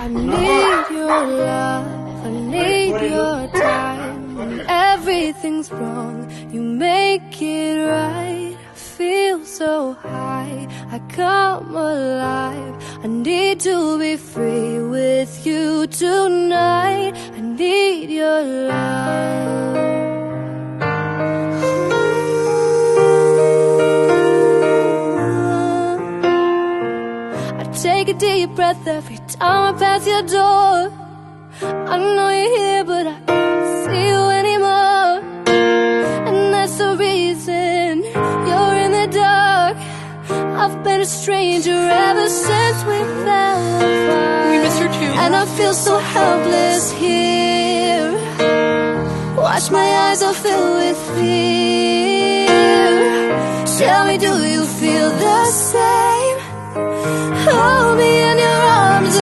I need your love, I need your time. When everything's wrong, you make it right. I feel so high, I come alive. I need to be free with you tonight. I need your love. Take a deep breath every time I pass your door. I know you're here, but I can't see you anymore. And that's the reason you're in the dark. I've been a stranger ever since we fell apart. We miss her too. And I feel so helpless here. Watch my eyes are filled with fear. Tell me, do you feel the same? Hold me in your arms.